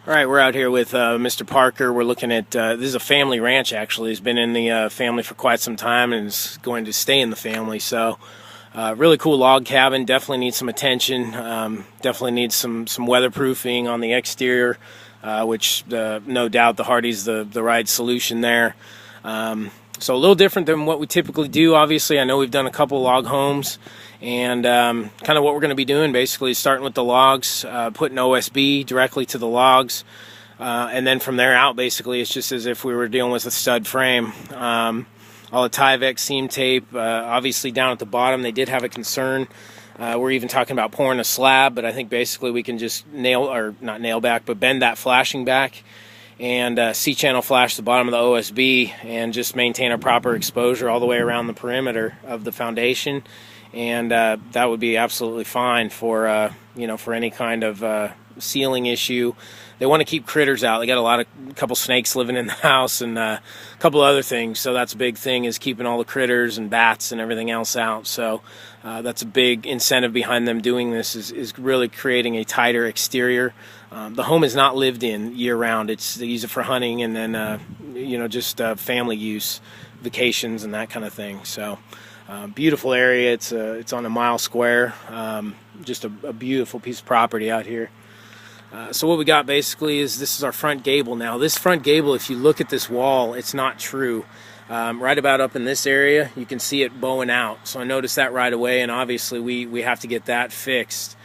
All right, we're out here with Mr. Parker. We're looking at, this is a family ranch actually. He's been in the family for quite some time and is going to stay in the family. So really cool log cabin, definitely needs some attention, definitely needs some weatherproofing on the exterior, which no doubt the Hardie's the right solution there. So a little different than what we typically do. Obviously, I know we've done a couple log homes, and kind of what we're going to be doing basically is starting with the logs, putting OSB directly to the logs, and then from there out basically it's just as if we were dealing with a stud frame. All the Tyvek seam tape, obviously down at the bottom they did have a concern. We're even talking about pouring a slab, but I think basically we can just bend that flashing back and C-channel flash the bottom of the OSB and just maintain a proper exposure all the way around the perimeter of the foundation, and that would be absolutely fine for for any kind of sealing issue. They want to keep critters out. They got a couple snakes living in the house and a couple other things, so that's a big thing, is keeping all the critters and bats and everything else out. So that's a big incentive behind them doing this, is really creating a tighter exterior. The home is not lived in year-round. They use it for hunting and then just family use, vacations and that kind of thing. So beautiful area. It's on a mile square. Just a beautiful piece of property out here. So what we got basically is, this is our front gable. Now this front gable, if you look at this wall, it's not true. Right about up in this area you can see it bowing out, so I noticed that right away, and obviously we have to get that fixed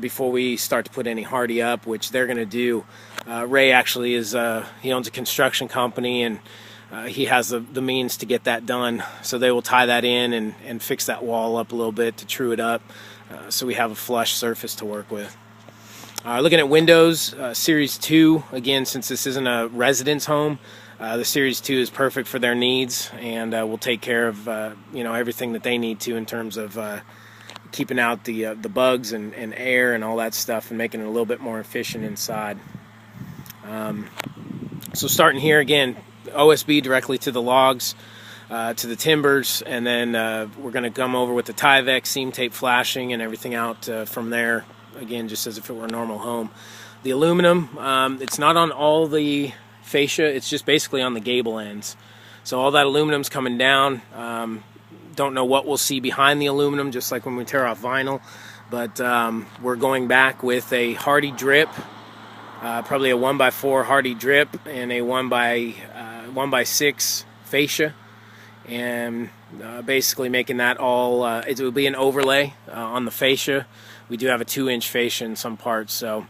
before we start to put any Hardie up, which they're going to do. Ray actually he owns a construction company, and he has the means to get that done, so they will tie that in and fix that wall up a little bit to true it up, so we have a flush surface to work with. Looking at windows, Series 2, again, since this isn't a residence home, the Series 2 is perfect for their needs, and will take care of everything that they need to in terms of keeping out the bugs and air and all that stuff, and making it a little bit more efficient inside. So starting here, again, OSB directly to the logs, to the timbers, and then we're going to come over with the Tyvek seam tape flashing and everything out from there, again, just as if it were a normal home. The aluminum, it's not on all the fascia, it's just basically on the gable ends. So all that aluminum's coming down. Don't know what we'll see behind the aluminum, just like when we tear off vinyl, but we're going back with a Hardie drip, probably a 1x4 Hardie drip and a 1x6 fascia, and basically making that all, it will be an overlay on the fascia. We do have a 2-inch fascia in some parts, so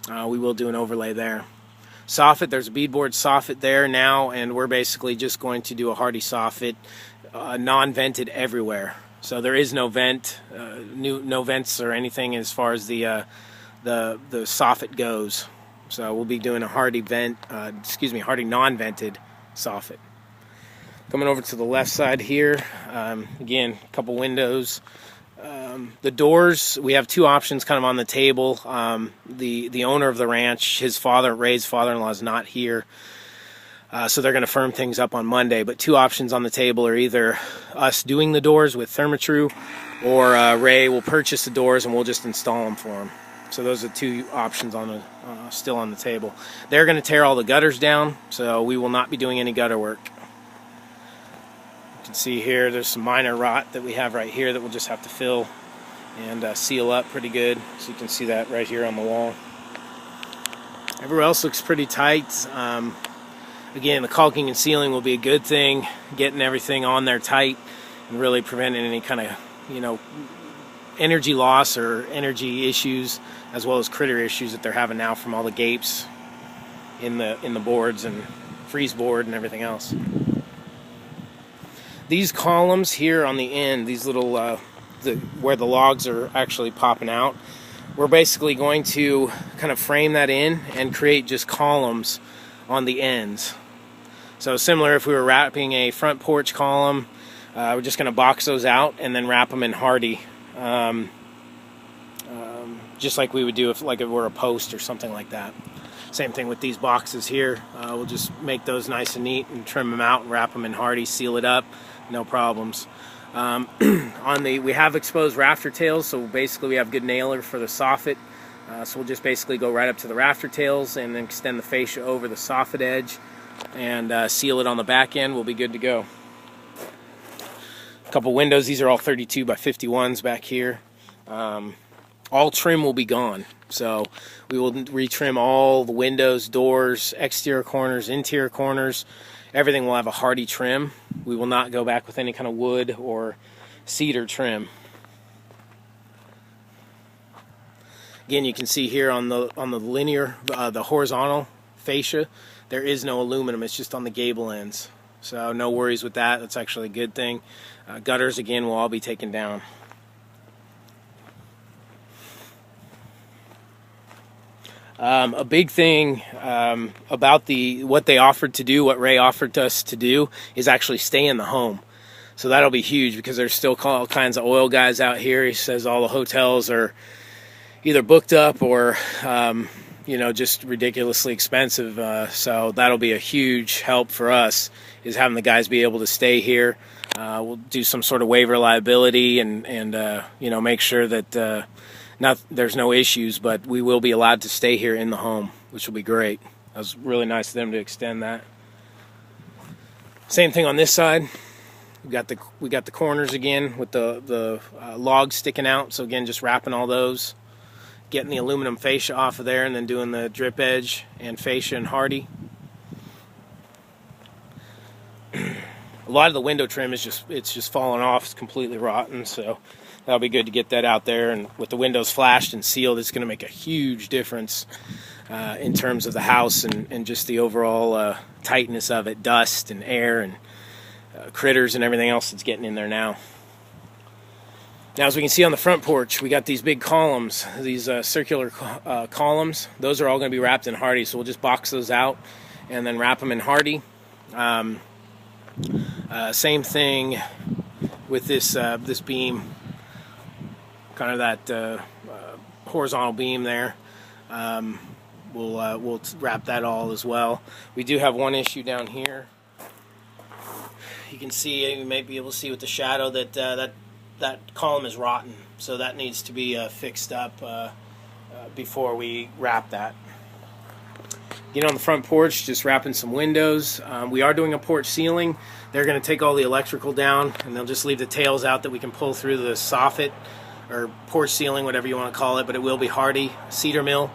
we will do an overlay there. Soffit, there's a beadboard soffit there now, and we're basically just going to do a Hardie soffit, non-vented everywhere. So there is no vent, no vents or anything as far as the soffit goes. So we'll be doing a Hardie Hardie non-vented soffit. Coming over to the left side here, again, a couple windows. The doors, we have two options kind of on the table. The owner of the ranch, Ray's father-in-law, is not here, so they're going to firm things up on Monday. But two options on the table are either us doing the doors with Therma-Tru, or Ray will purchase the doors and we'll just install them for him. So those are two options still on the table. They're going to tear all the gutters down, so we will not be doing any gutter work. You can see here there's some minor rot that we have right here that we'll just have to fill and seal up pretty good. So you can see that right here on the wall. Everywhere else looks pretty tight. Again, the caulking and sealing will be a good thing, getting everything on there tight and really preventing any kind of energy loss or energy issues, as well as critter issues that they're having now from all the gapes in the boards and freeze board and everything else. These columns here on the end, these little where the logs are actually popping out, we're basically going to kind of frame that in and create just columns on the ends. So similar if we were wrapping a front porch column, we're just going to box those out and then wrap them in Hardie, just like we would do if it were a post or something like that. Same thing with these boxes here. We'll just make those nice and neat and trim them out and wrap them in Hardie, seal it up, no problems. We have exposed rafter tails, so basically we have good nailer for the soffit. So we'll just basically go right up to the rafter tails and then extend the fascia over the soffit edge and seal it on the back end. We'll be good to go. A couple windows. These are all 32 by 51s back here. All trim will be gone. So we will retrim all the windows, doors, exterior corners, interior corners. Everything will have a Hardie trim. We will not go back with any kind of wood or cedar trim. Again, you can see here on the linear, the horizontal fascia, there is no aluminum. It's just on the gable ends. So no worries with that. That's actually a good thing. Gutters, again, will all be taken down. A big thing about what they offered to do, what Ray offered us to do, is actually stay in the home. So that'll be huge because there's still all kinds of oil guys out here. He says all the hotels are either booked up or just ridiculously expensive. So that'll be a huge help for us, is having the guys be able to stay here. We'll do some sort of waiver liability and make sure that there's no issues, but we will be allowed to stay here in the home, which will be great. That was really nice of them to extend that. Same thing on this side. We got the corners again with the logs sticking out. So again, just wrapping all those, getting the aluminum fascia off of there, and then doing the drip edge and fascia and Hardie. A lot of the window trim is just falling off. It's completely rotten, so that'll be good to get that out there. And with the windows flashed and sealed, it's going to make a huge difference in terms of the house and just the overall tightness of it, dust and air and critters and everything else that's getting in there now. Now, as we can see on the front porch, we got these big columns, these circular columns. Those are all going to be wrapped in Hardie, so we'll just box those out and then wrap them in Hardie. Same thing with this beam, kind of that horizontal beam there. We'll wrap that all as well. We do have one issue down here. You can see, you may be able to see with the shadow that that column is rotten, so that needs to be fixed up before we wrap that. Again, on the front porch, just wrapping some windows. We are doing a porch ceiling. They're going to take all the electrical down, and they'll just leave the tails out that we can pull through the soffit or porch ceiling, whatever you want to call it, but it will be Hardie cedar mill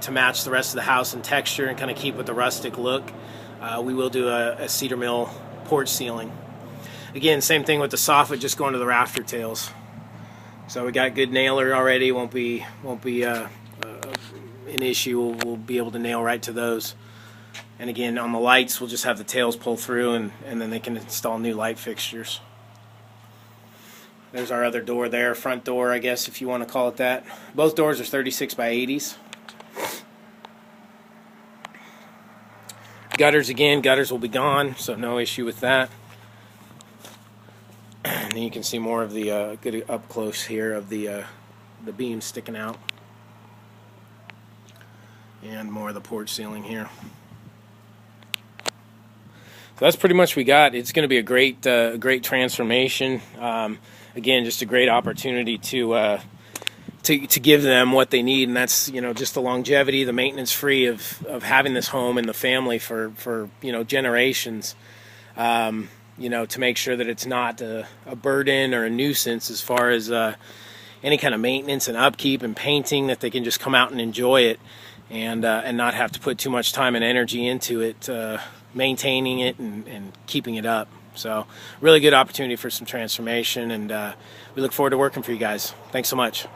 to match the rest of the house in texture and kind of keep with the rustic look. We will do a cedar mill porch ceiling. Again, same thing with the soffit, just going to the rafter tails. So we got good nailer already. Won't be an issue. We'll be able to nail right to those. And again, on the lights, we'll just have the tails pull through, and then they can install new light fixtures. There's our other door there, front door, I guess, if you want to call it that. Both doors are 36 by 80s. Gutters, again, gutters will be gone, so no issue with that. And then you can see more of the good up close here of the beams sticking out, and more of the porch ceiling here. So that's pretty much what we got. It's going to be a great transformation. Again, just a great opportunity to give them what they need, and that's just the longevity, the maintenance free of having this home in the family for generations. To make sure that it's not a burden or a nuisance as far as any kind of maintenance and upkeep and painting, that they can just come out and enjoy it and not have to put too much time and energy into it, maintaining it and keeping it up. So really good opportunity for some transformation, and we look forward to working for you guys. Thanks so much.